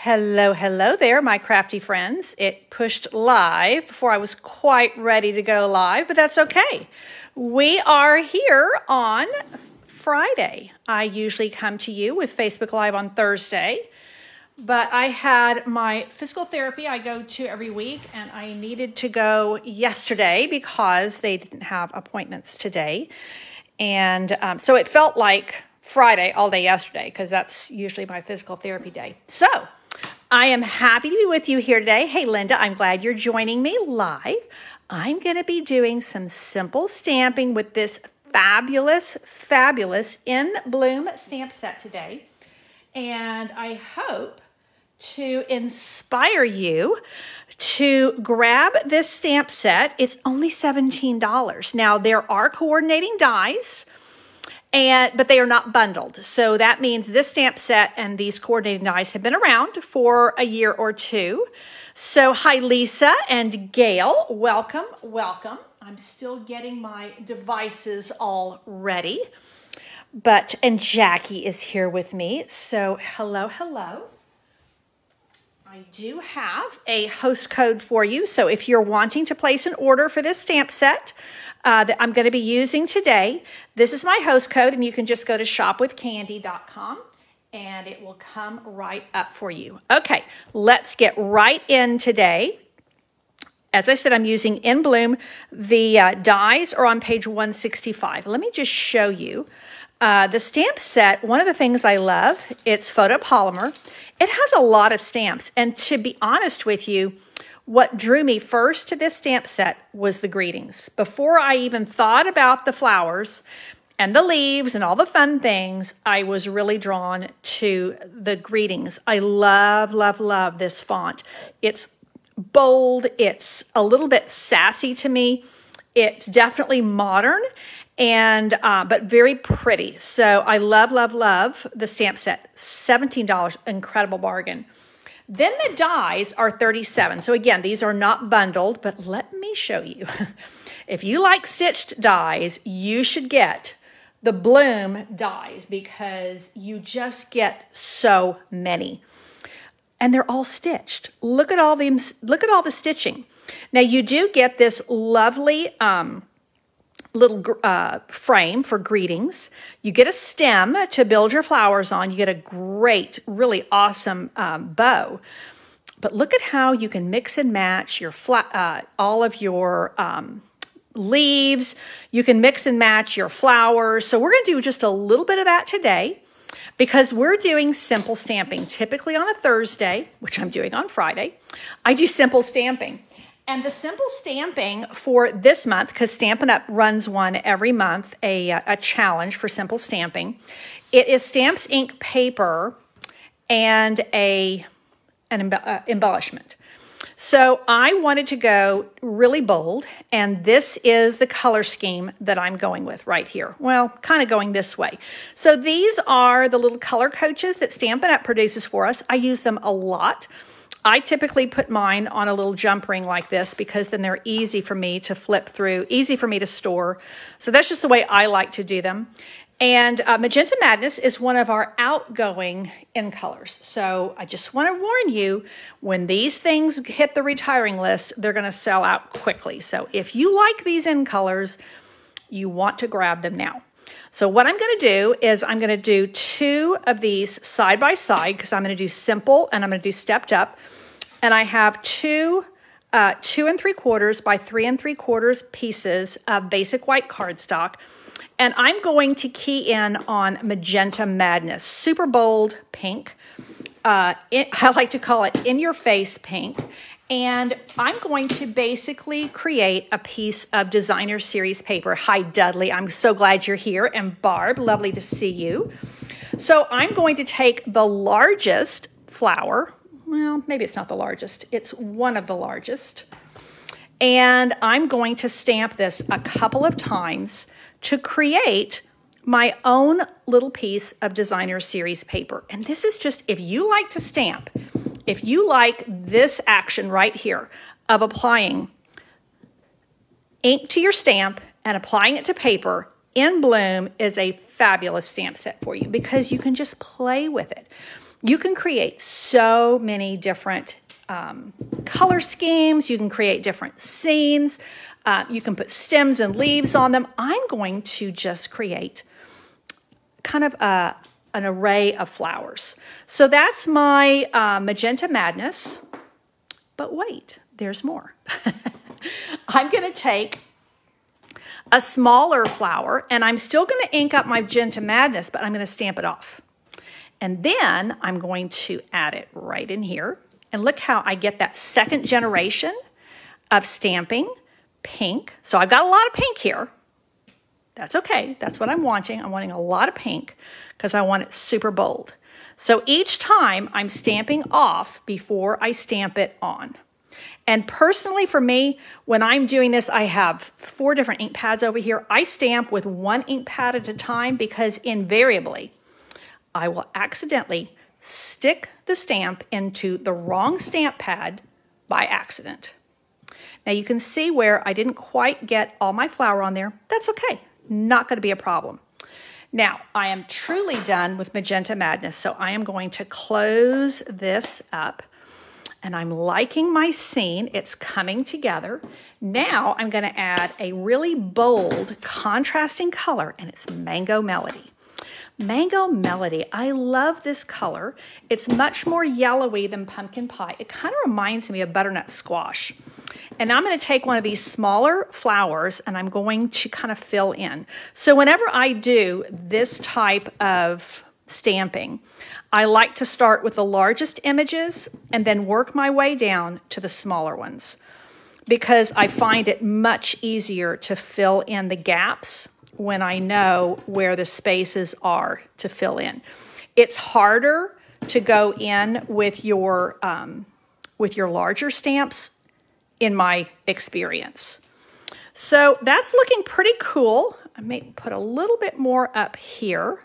Hello, hello there, my crafty friends. It pushed live before I was quite ready to go live, but that's okay. We are here on Friday. I usually come to you with Facebook Live on Thursday, but I had my physical therapy I go to every week, and I needed to go yesterday because they didn't have appointments today. And so it felt like Friday all day yesterday because that's usually my physical therapy day. So I am happy to be with you here today. Hey, Linda, I'm glad you're joining me live. I'm going to be doing some simple stamping with this fabulous In Bloom stamp set today. And I hope to inspire you to grab this stamp set. It's only $17. Now, there are coordinating dies, but they are not bundled. So that means this stamp set and these coordinating dies have been around for a year or two. So hi, Lisa and Gail. Welcome, welcome. I'm still getting my devices all ready. And Jackie is here with me. So hello, hello. I do have a host code for you. So if you're wanting to place an order for this stamp set that I'm going to be using today, this is my host code, and you can just go to shopwithcandy.com and it will come right up for you. Okay, let's get right in today. As I said, I'm using In Bloom. The dies are on page 165. Let me just show you. The stamp set, one of the things I love, it's photopolymer. It has a lot of stamps, and to be honest with you, what drew me first to this stamp set was the greetings. Before I even thought about the flowers and the leaves and all the fun things, I was really drawn to the greetings. I love, love, love this font. It's bold, it's a little bit sassy to me. It's definitely modern, but very pretty. So I love, love, love the stamp set. $17, incredible bargain. Then the dies are $37. So again, these are not bundled, but let me show you. If you like stitched dies, you should get the Bloom dies because you just get so many. And they're all stitched. Look at all the stitching. Now you do get this lovely little frame for greetings. You get a stem to build your flowers on. You get a great, really awesome bow. But look at how you can mix and match your all of your leaves. You can mix and match your flowers. So we're going to do just a little bit of that today because we're doing simple stamping. Typically on a Thursday, which I'm doing on Friday, I do simple stamping. And the simple stamping for this month, because Stampin' Up! Runs one every month, a challenge for simple stamping. It is Stamps Ink paper and an embellishment. So I wanted to go really bold, and this is the color scheme that I'm going with right here. Well, kind of going this way. So these are the little color coaches that Stampin' Up! Produces for us. I use them a lot. I typically put mine on a little jump ring like this because then they're easy for me to flip through, easy for me to store. So that's just the way I like to do them. And Magenta Madness is one of our outgoing in colors. So I just want to warn you, when these things hit the retiring list, they're going to sell out quickly. So if you like these in colors, you want to grab them now. So what I'm going to do is I'm going to do two of these side by side because I'm going to do simple and I'm going to do stepped up. And I have two 2 3/4 by 3 3/4 pieces of basic white cardstock. And I'm going to key in on Magenta Madness, super bold pink. I like to call it in your face pink. And I'm going to basically create a piece of designer series paper. Hi, Dudley. I'm so glad you're here. And Barb, lovely to see you. So I'm going to take the largest flower. Well, maybe it's not the largest. It's one of the largest. And I'm going to stamp this a couple of times to create my own little piece of designer series paper. And this is just, if you like to stamp, if you like this action right here of applying ink to your stamp and applying it to paper, In Bloom is a fabulous stamp set for you because you can just play with it. You can create so many different color schemes. You can create different scenes. You can put stems and leaves on them. I'm going to just create kind of an array of flowers. So that's my Magenta Madness. But wait, there's more. I'm going to take a smaller flower, and I'm still going to ink up my Magenta Madness, but I'm going to stamp it off. And then I'm going to add it right in here. And look how I get that second generation of stamping pink. So I've got a lot of pink here. That's okay. That's what I'm wanting. I'm wanting a lot of pink because I want it super bold. So each time I'm stamping off before I stamp it on. And personally for me, when I'm doing this, I have 4 different ink pads over here. I stamp with 1 ink pad at a time because invariably I will accidentally stick the stamp into the wrong stamp pad by accident. Now you can see where I didn't quite get all my flower on there. That's okay, not going to be a problem. Now I am truly done with Magenta Madness, so I am going to close this up. And I'm liking my scene. It's coming together. Now I'm going to add a really bold contrasting color, and it's Mango Melody. Mango Melody, I love this color. It's much more yellowy than pumpkin pie. It kind of reminds me of butternut squash. And I'm going to take one of these smaller flowers and I'm going to kind of fill in. So whenever I do this type of stamping, I like to start with the largest images and then work my way down to the smaller ones because I find it much easier to fill in the gaps when I know where the spaces are to fill in. It's harder to go in with your larger stamps in my experience. So that's looking pretty cool. I may put a little bit more up here.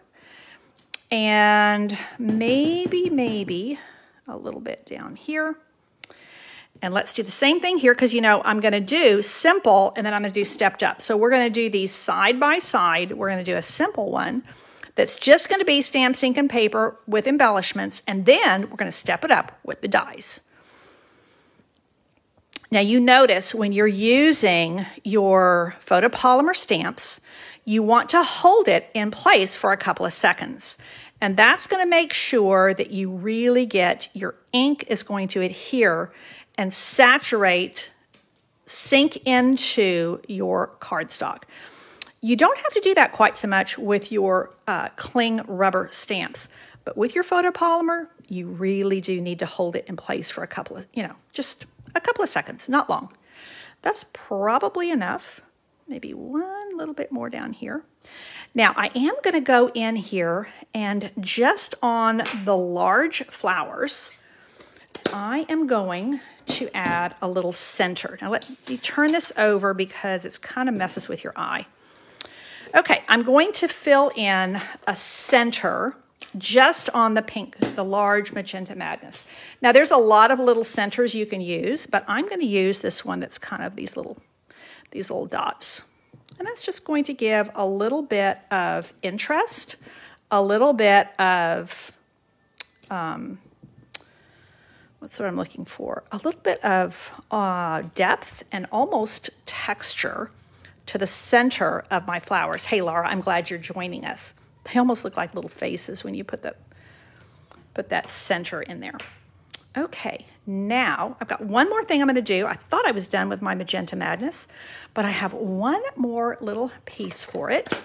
And maybe a little bit down here. And let's do the same thing here because, you know, I'm going to do simple and then I'm going to do stepped up. So we're going to do these side by side. We're going to do a simple one that's just going to be stamps, ink, and paper with embellishments. And then we're going to step it up with the dies. Now you notice when you're using your photopolymer stamps, you want to hold it in place for a couple of seconds. And that's going to make sure that you really get your ink is going to adhere and saturate, sink into your cardstock. You don't have to do that quite so much with your cling rubber stamps. But with your photopolymer, you really do need to hold it in place for a couple of, just a couple of seconds, not long. That's probably enough. Maybe one little bit more down here. Now I am going to go in here and just on the large flowers, I am going to add a little center. Now let me turn this over because it's kind of messes with your eye. Okay, I'm going to fill in a center just on the pink, the large Magenta Madness. Now there's a lot of little centers you can use, but I'm going to use this one that's kind of these little dots. And that's just going to give a little bit of interest, a little bit of, what's what I'm looking for? A little bit of depth and almost texture to the center of my flowers. Hey, Laura, I'm glad you're joining us. They almost look like little faces when you put that center in there. Okay, now I've got one more thing I'm going to do. I thought I was done with my Magenta Madness, but I have one more little piece for it.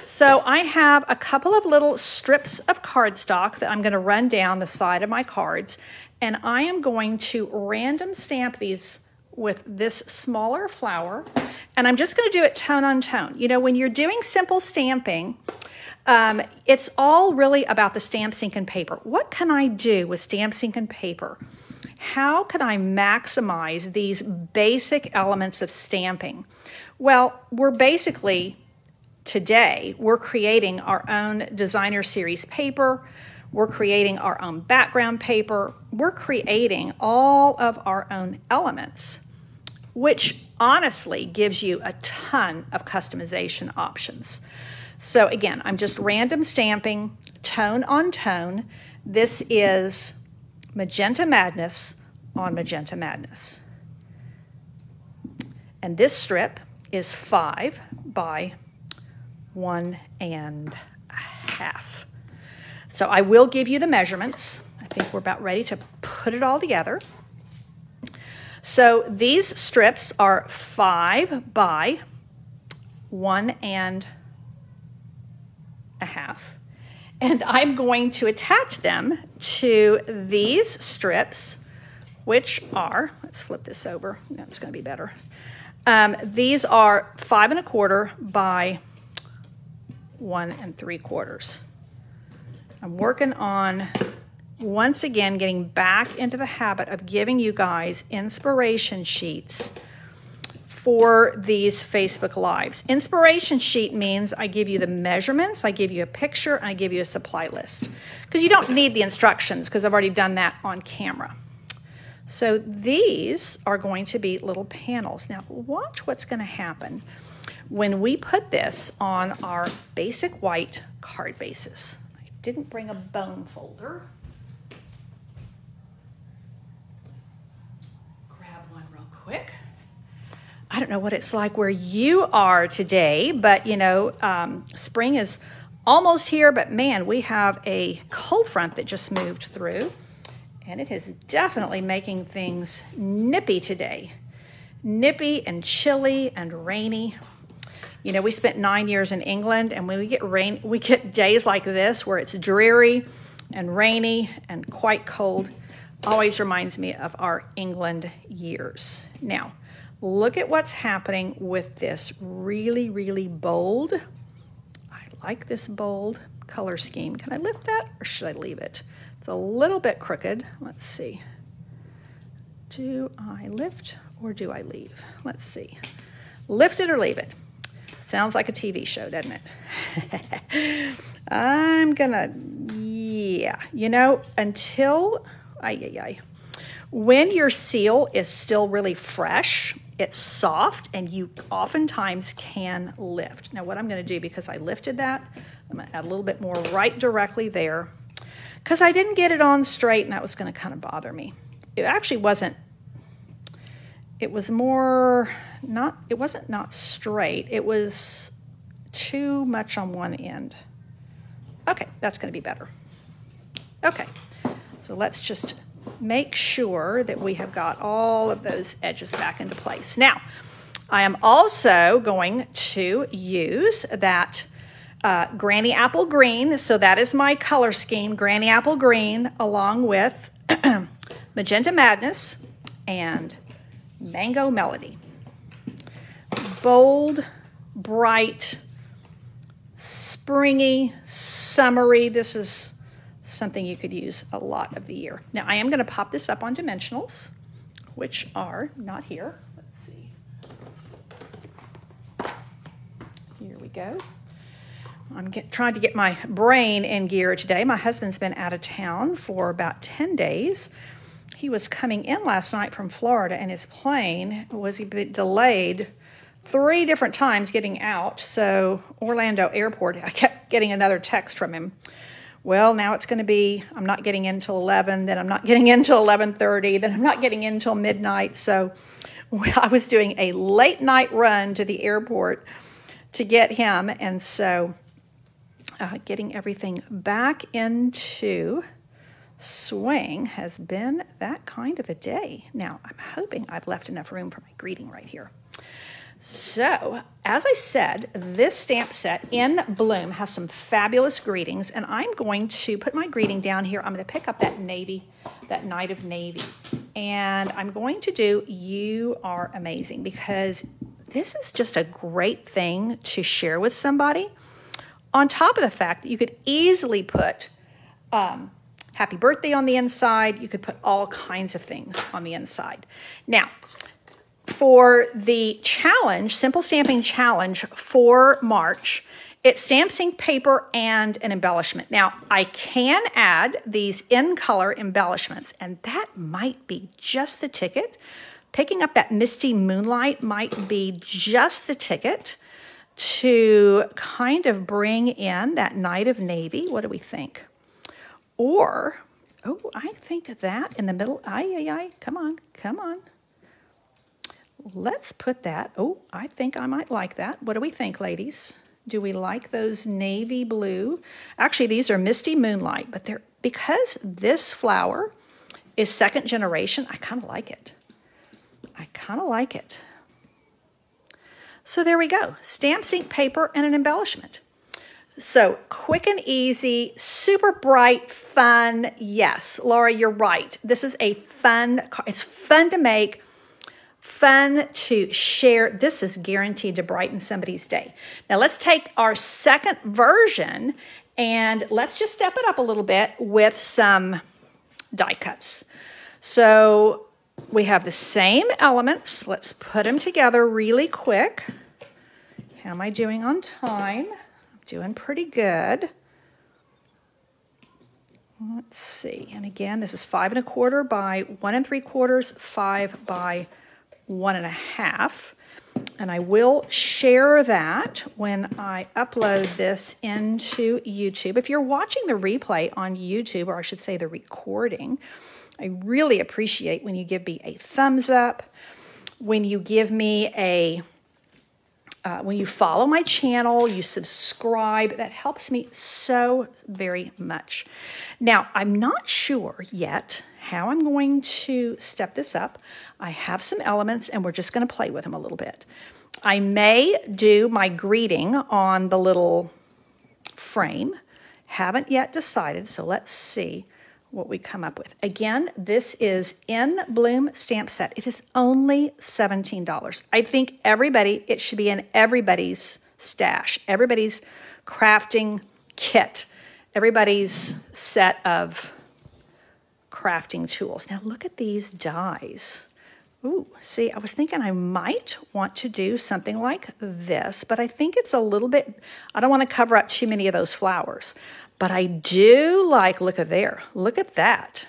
So I have a couple of little strips of cardstock that I'm going to run down the side of my cards, and I am going to random stamp these with this smaller flower, and I'm just going to do it tone on tone. You know, when you're doing simple stamping, it's all really about the stamp, ink, and paper. What can I do with stamp, ink, and paper? How can I maximize these basic elements of stamping? Well, today, we're creating our own designer series paper. We're creating our own background paper. We're creating all of our own elements which honestly gives you a ton of customization options. So again, I'm just random stamping, tone on tone. This is Magenta Madness on Magenta Madness. And this strip is 5 by 1.5. So I will give you the measurements. I think we're about ready to put it all together. So these strips are 5 by 1.5. And I'm going to attach them to these strips, which are, let's flip this over, that's going to be better. These are 5 1/4 by 1 3/4. I'm working on, once again, getting back into the habit of giving you guys inspiration sheets for these Facebook Lives. Inspiration sheet means I give you the measurements, I give you a picture, and I give you a supply list. Because you don't need the instructions, because I've already done that on camera. So these are going to be little panels. Now watch what's going to happen when we put this on our basic white card bases. I didn't bring a bone folder. Grab one real quick. I don't know what it's like where you are today, but you know, spring is almost here, but man, we have a cold front that just moved through, and it is definitely making things nippy today. Nippy and chilly and rainy. You know, we spent 9 years in England, and when we get rain, we get days like this where it's dreary and rainy and quite cold. Always reminds me of our England years. Now, look at what's happening with this really, really bold. I like this bold color scheme. Can I lift that or should I leave it? It's a little bit crooked. Let's see. Do I lift or do I leave? Let's see. Lift it or leave it. Sounds like a TV show, doesn't it? I'm gonna, yeah. You know, until, when your seal is still really fresh, it's soft, and you oftentimes can lift. Now what I'm going to do, because I lifted that, I'm going to add a little bit more right directly there, because I didn't get it on straight, and that was going to kind of bother me. It actually wasn't, it was more, not, it wasn't not straight, it was too much on one end. Okay, that's going to be better. Okay, so let's just make sure that we have got all of those edges back into place. Now, I am also going to use that Granny Apple Green. So that is my color scheme, Granny Apple Green, along with Magenta Madness and Mango Melody. Bold, bright, springy, summery. This is something you could use a lot of the year. Now I am going to pop this up on dimensionals, which are not here. Let's see. Here we go. I'm trying to get my brain in gear today. My husband's been out of town for about 10 days. He was coming in last night from Florida, and his plane was a bit delayed 3 different times getting out. So Orlando Airport, I kept getting another text from him. Well, now it's going to be, I'm not getting in until 11, then I'm not getting in until 11:30, then I'm not getting in until midnight. So I was doing a late night run to the airport to get him. And so getting everything back into swing has been that kind of a day. Now, I'm hoping I've left enough room for my greeting right here. So, as I said, this stamp set in Bloom has some fabulous greetings, and I'm going to put my greeting down here. I'm going to pick up that navy, that Night of Navy, and I'm going to do You Are Amazing, because this is just a great thing to share with somebody, on top of the fact that you could easily put happy birthday on the inside. You could put all kinds of things on the inside. Now, for the challenge, Simple Stamping Challenge for March, it's stamp ink paper and an embellishment. Now, I can add these in color embellishments, and that might be just the ticket picking up that misty moonlight might be just the ticket to kind of bring in that night of navy. What do we think? Or, oh, I think that in the middle, come on. Let's put that, oh, I think I might like that. What do we think, ladies? Do we like those navy blue? Actually, these are misty moonlight, but they're, because this flower is second generation, I kind of like it. So there we go, stamp ink paper and an embellishment. So quick and easy, super bright, fun. Yes, Laura, you're right. This is a fun, it's fun to make, fun to share. This is guaranteed to brighten somebody's day. Now let's take our second version and let's just step it up a little bit with some die cuts. So we have the same elements. Let's put them together really quick. How am I doing on time? I'm doing pretty good. Let's see. And again, this is 5 1/4 by 1 3/4, 5 by 1 1/2. And I will share that when I upload this into YouTube. If you're watching the replay on YouTube, or I should say the recording, I really appreciate when you give me a thumbs up, when you give me a, when you follow my channel, you subscribe. That helps me so very much. Now, I'm not sure yet how I'm going to step this up. I have some elements and we're just going to play with them a little bit. I may do my greeting on the little frame. Haven't yet decided, so let's see what we come up with. Again, this is In Bloom stamp set. It is only $17. I think everybody, it should be in everybody's stash, everybody's crafting kit, everybody's set of crafting tools. Now look at these dies. Ooh, see, I was thinking I might want to do something like this, but I think it's a little bit, I don't want to cover up too many of those flowers. But I do like, look at there, look at that.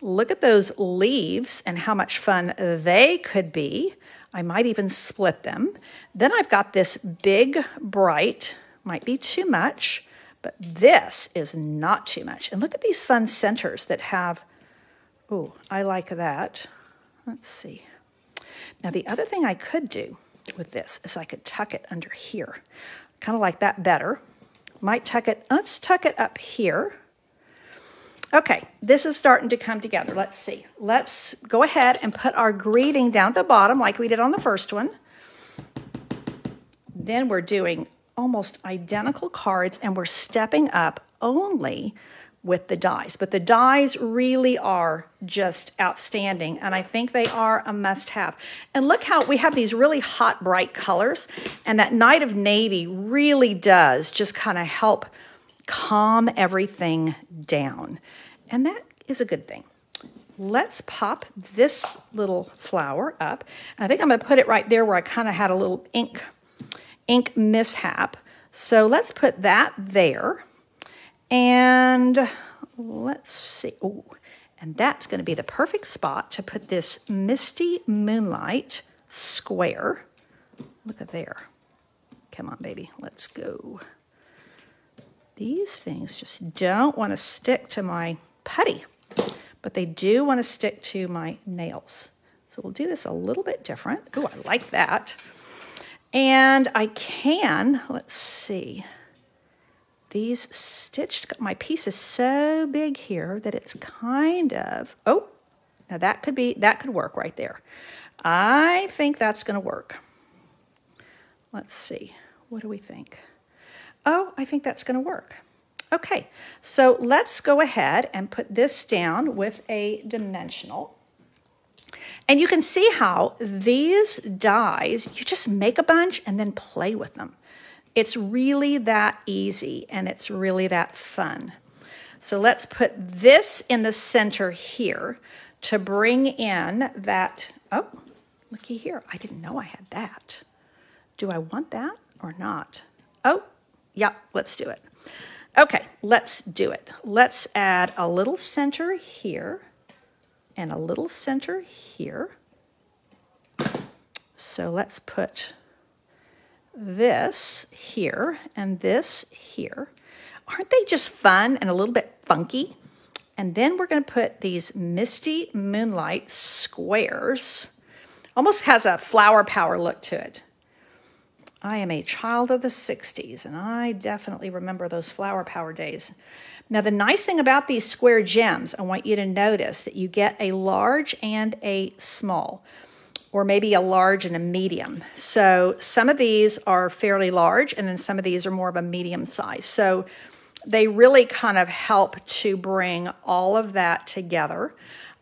Look at those leaves and how much fun they could be. I might even split them. Then I've got this big, bright, might be too much, but this is not too much. And look at these fun centers that have, ooh, I like that. Let's see. Now the other thing I could do with this is I could tuck it under here. Kind of like that better. Might tuck it, let's tuck it up here. Okay, this is starting to come together. Let's see. Let's go ahead and put our greeting down at the bottom like we did on the first one. Then we're doing almost identical cards and we're stepping up only with the dies. But the dies really are just outstanding, and I think they are a must-have. And look how we have these really hot, bright colors, and that night of navy really does just kind of help calm everything down. And that is a good thing. Let's pop this little flower up. I think I'm going to put it right there where I kind of had a little ink mishap. So let's put that there. And let's see. Oh, and that's going to be the perfect spot to put this Misty Moonlight square. Look at there. Come on, baby. Let's go. These things just don't want to stick to my putty, but they do want to stick to my nails. So we'll do this a little bit different. Oh, I like that. And I can, let's see. These stitched, my piece is so big here that it's kind of, oh, now that could work right there. I think that's going to work. Let's see, what do we think? Oh, I think that's going to work. Okay, so let's go ahead and put this down with a dimensional. And you can see how these dies, you just make a bunch and then play with them. It's really that easy and it's really that fun. So let's put this in the center here to bring in that, oh, looky here. I didn't know I had that. Do I want that or not? Oh, yeah, let's do it. Okay, let's do it. Let's add a little center here and a little center here. So let's put this here and this here. Aren't they just fun and a little bit funky? And then we're going to put these Misty Moonlight squares. Almost has a flower power look to it. I am a child of the 60s, and I definitely remember those flower power days. Now, the nice thing about these square gems, I want you to notice that you get a large and a small, or maybe a large and a medium. So some of these are fairly large, and then some of these are more of a medium size. So they really kind of help to bring all of that together.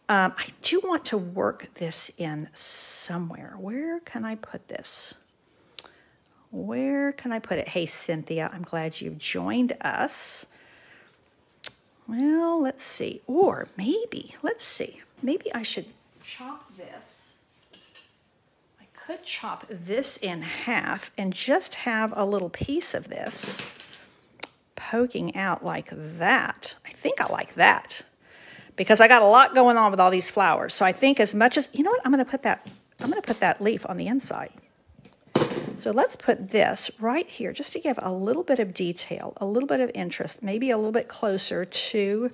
I do want to work this in somewhere. Where can I put this? Where can I put it? Hey, Cynthia, I'm glad you've joined us. Well, let's see. Or maybe, let's see. Maybe I should chop this. I could chop this in half and just have a little piece of this poking out like that. I think I like that because I got a lot going on with all these flowers. So I think as much as, you know what, I'm going to put that leaf on the inside. So let's put this right here just to give a little bit of detail, a little bit of interest, maybe a little bit closer to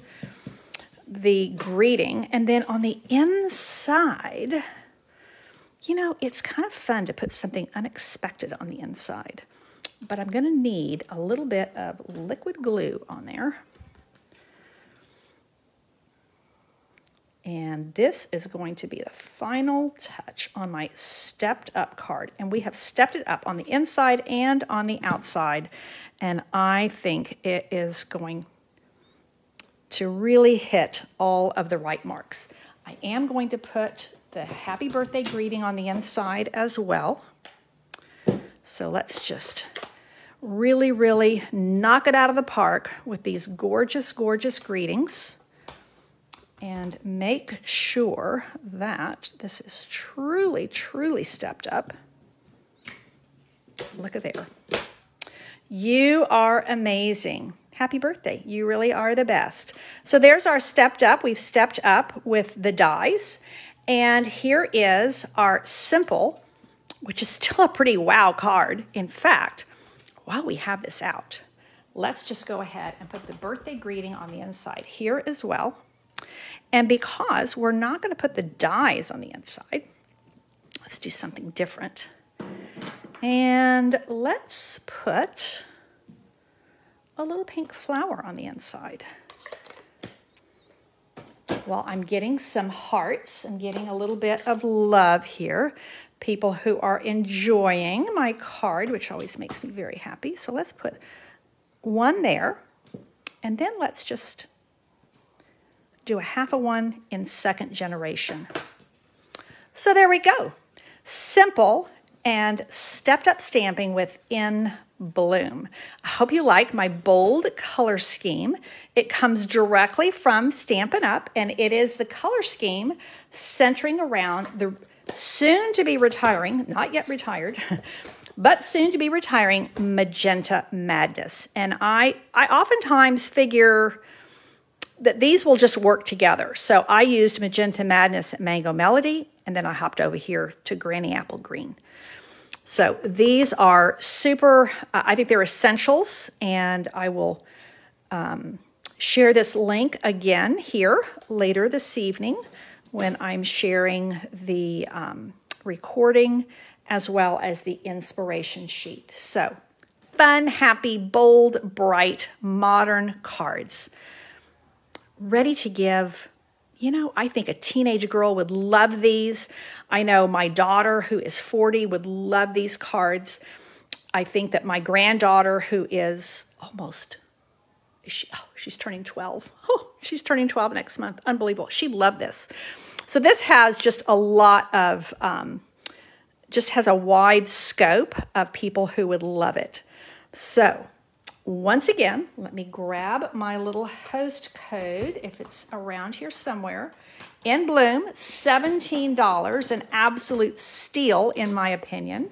the greeting. And then on the inside, you know, it's kind of fun to put something unexpected on the inside. But I'm going to need a little bit of liquid glue on there. And this is going to be the final touch on my stepped up card. And we have stepped it up on the inside and on the outside. And I think it is going to really hit all of the right marks. I am going to put the happy birthday greeting on the inside as well. So let's just really, really knock it out of the park with these gorgeous, gorgeous greetings. And make sure that this is truly, truly stepped up. Look at there. You are amazing. Happy birthday. You really are the best. So there's our stepped up. We've stepped up with the dies. And here is our simple, which is still a pretty wow card. In fact, while we have this out, let's just go ahead and put the birthday greeting on the inside here as well. And because we're not going to put the dies on the inside, let's do something different. And let's put a little pink flower on the inside. Well, I'm getting some hearts. I'm getting a little bit of love here. People who are enjoying my card, which always makes me very happy. So let's put one there. And then let's just do a half of one in second generation. So there we go. Simple and stepped up stamping with In Bloom. I hope you like my bold color scheme. It comes directly from Stampin' Up, and it is the color scheme centering around the soon to be retiring, not yet retired, but soon to be retiring Magenta Madness. And I oftentimes figure that these will just work together. So I used Magenta Madness at Mango Melody, and then I hopped over here to Granny Apple Green. So these are super, I think they're essentials, and I will share this link again here later this evening when I'm sharing the recording as well as the inspiration sheet. So fun, happy, bold, bright, modern cards. Ready to give. You know, I think a teenage girl would love these. I know my daughter, who is 40, would love these cards. I think that my granddaughter, who is almost, she's turning 12. Oh, she's turning 12 next month. Unbelievable. She'd love this. So this has just a lot of, just has a wide scope of people who would love it. So once again, let me grab my little host code, if it's around here somewhere. In Bloom, $17, an absolute steal in my opinion.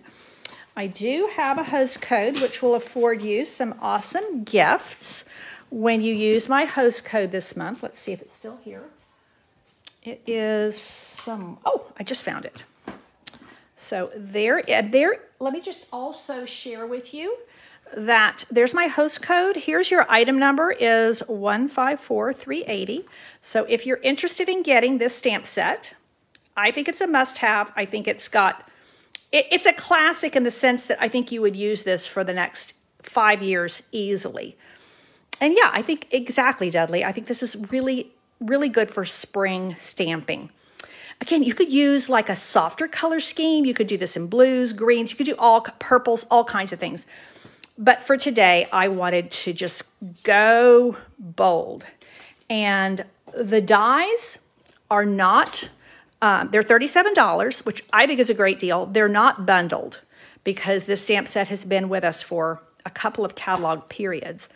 I do have a host code which will afford you some awesome gifts when you use my host code this month. Let's see if it's still here. It is I just found it. So there, let me just also share with you that there's my host code. Here's your item number is 154380. So if you're interested in getting this stamp set, I think it's a must-have. I think it's a classic in the sense that I think you would use this for the next 5 years easily. And yeah, I think exactly, Dudley. I think this is really, really good for spring stamping. Again, you could use like a softer color scheme. You could do this in blues, greens. You could do all purples, all kinds of things. But for today, I wanted to just go bold. And the dies are not, they're $37, which I think is a great deal. They're not bundled because this stamp set has been with us for a couple of catalog periods.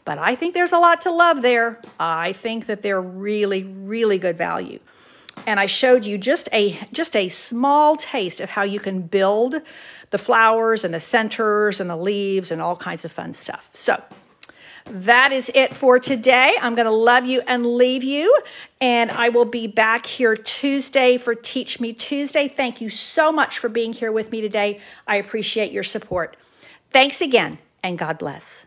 But I think there's a lot to love there. I think that they're really, really good value. And I showed you just a small taste of how you can build the flowers and the centers and the leaves and all kinds of fun stuff. So that is it for today. I'm going to love you and leave you. And I will be back here Tuesday for Teach Me Tuesday. Thank you so much for being here with me today. I appreciate your support. Thanks again, and God bless.